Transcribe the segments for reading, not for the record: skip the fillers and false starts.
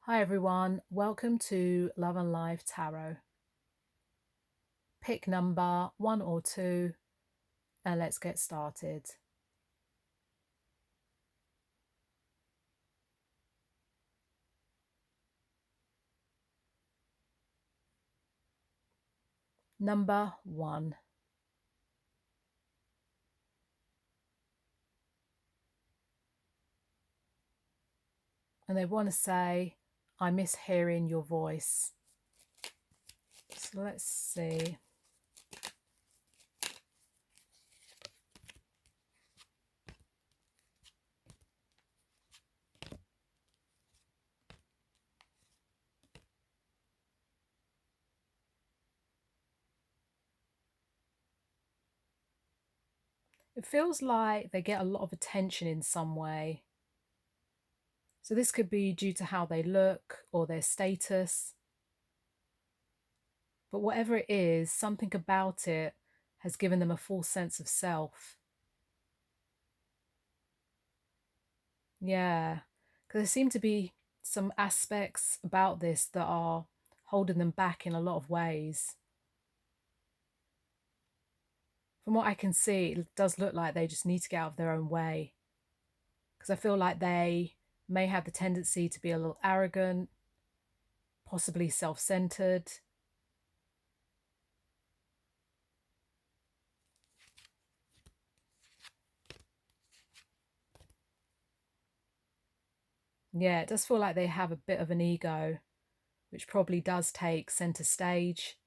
Hi everyone, welcome to Love and Life Tarot. Pick number 1 or 2 and let's get started. Number 1. And they want to say, I miss hearing your voice. So let's see. It feels like they get a lot of attention in some way. So this could be due to how they look or their status. But whatever it is, something about it has given them a false sense of self. Yeah, because there seem to be some aspects about this that are holding them back in a lot of ways. From what I can see, it does look like they just need to get out of their own way. Because I feel like they may have the tendency to be a little arrogant, possibly self-centered. Yeah, it does feel like they have a bit of an ego, which probably does take center stage.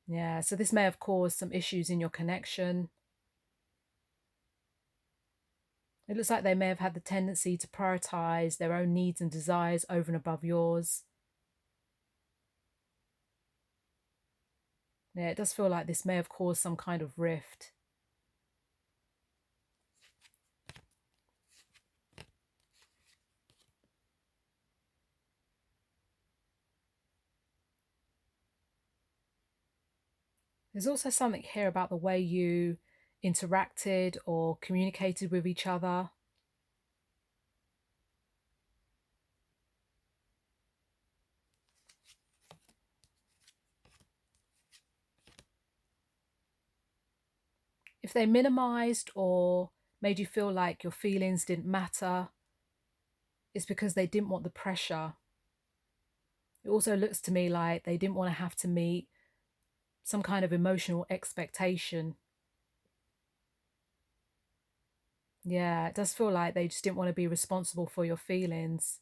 Yeah, so this may have caused some issues in your connection. It looks like they may have had the tendency to prioritize their own needs and desires over and above yours. Yeah, it does feel like this may have caused some kind of rift. There's also something here about the way you interacted or communicated with each other. If they minimized or made you feel like your feelings didn't matter, it's because they didn't want the pressure. It also looks to me like they didn't want to have to meet some kind of emotional expectation. Yeah, it does feel like they just didn't want to be responsible for your feelings.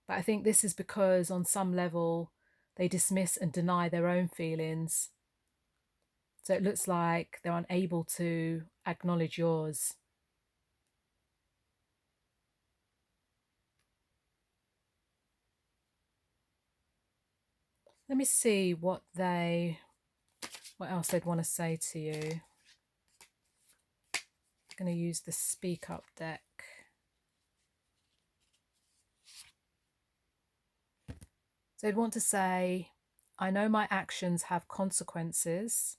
But I think this is because on some level they dismiss and deny their own feelings. So it looks like they're unable to acknowledge yours. Let me see what else they'd want to say to you. I'm going to use the Speak Up deck. So they'd want to say, I know my actions have consequences.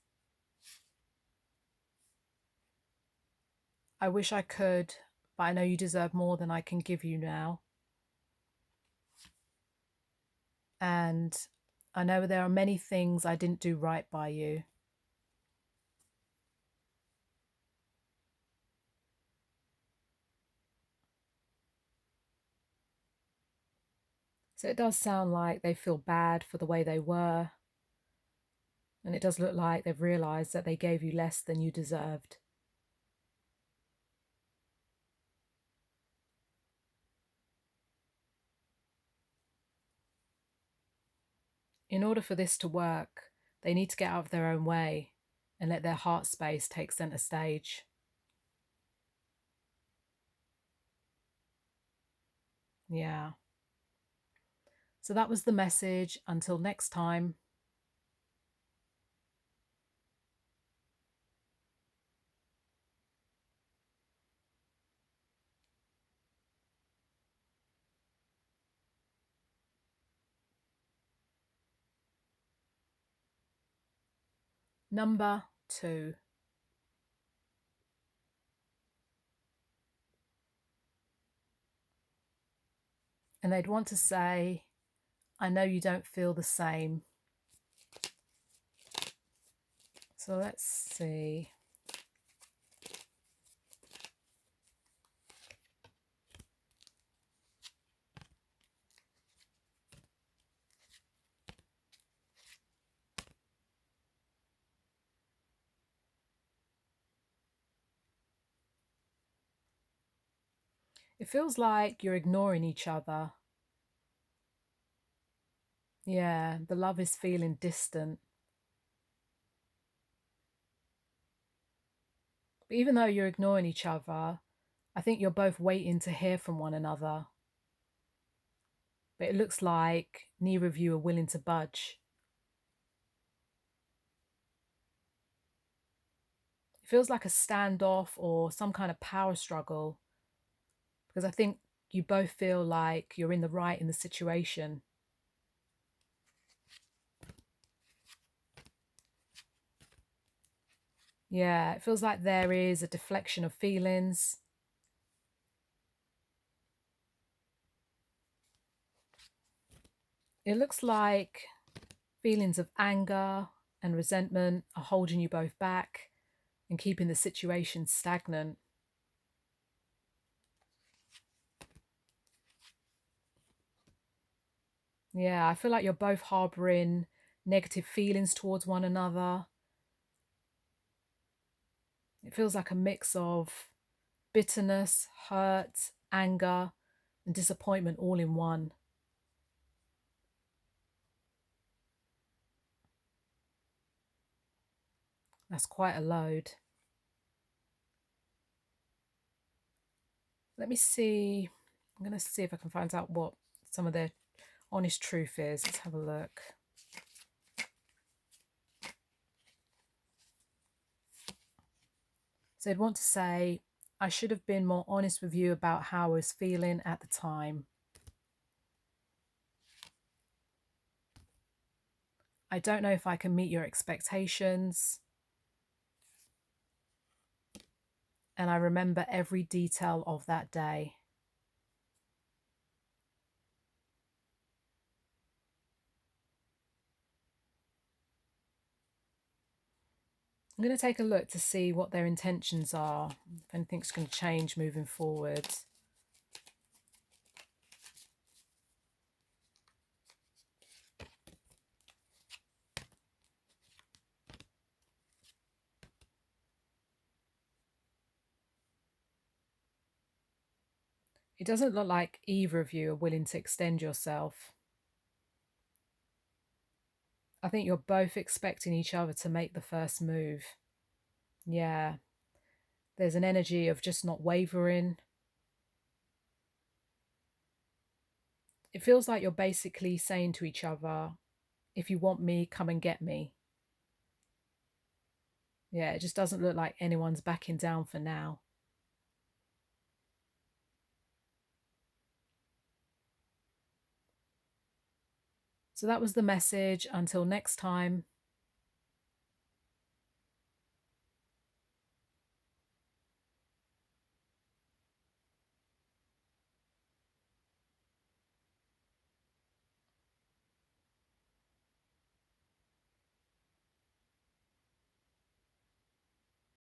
I wish I could, but I know you deserve more than I can give you now. And I know there are many things I didn't do right by you. So it does sound like they feel bad for the way they were. And it does look like they've realised that they gave you less than you deserved. In order for this to work, they need to get out of their own way and let their heart space take centre stage. Yeah. So that was the message. Until next time. Number 2. And they'd want to say, I know you don't feel the same. So let's see. It feels like you're ignoring each other. Yeah, the love is feeling distant. But even though you're ignoring each other, I think you're both waiting to hear from one another. But it looks like neither of you are willing to budge. It feels like a standoff or some kind of power struggle, because I think you both feel like you're in the right in the situation. Yeah, it feels like there is a deflection of feelings. It looks like feelings of anger and resentment are holding you both back and keeping the situation stagnant. Yeah, I feel like you're both harboring negative feelings towards one another. It feels like a mix of bitterness, hurt, anger, and disappointment all in one. That's quite a load. Let me see. I'm going to see if I can find out what some of their honest truth is. Let's have a look. So they'd want to say, I should have been more honest with you about how I was feeling at the time. I don't know if I can meet your expectations. And I remember every detail of that day. I'm going to take a look to see what their intentions are, if anything's going to change moving forward. It doesn't look like either of you are willing to extend yourself. I think you're both expecting each other to make the first move. Yeah, there's an energy of just not wavering. It feels like you're basically saying to each other, if you want me, come and get me. Yeah, it just doesn't look like anyone's backing down for now. So that was the message. Until next time.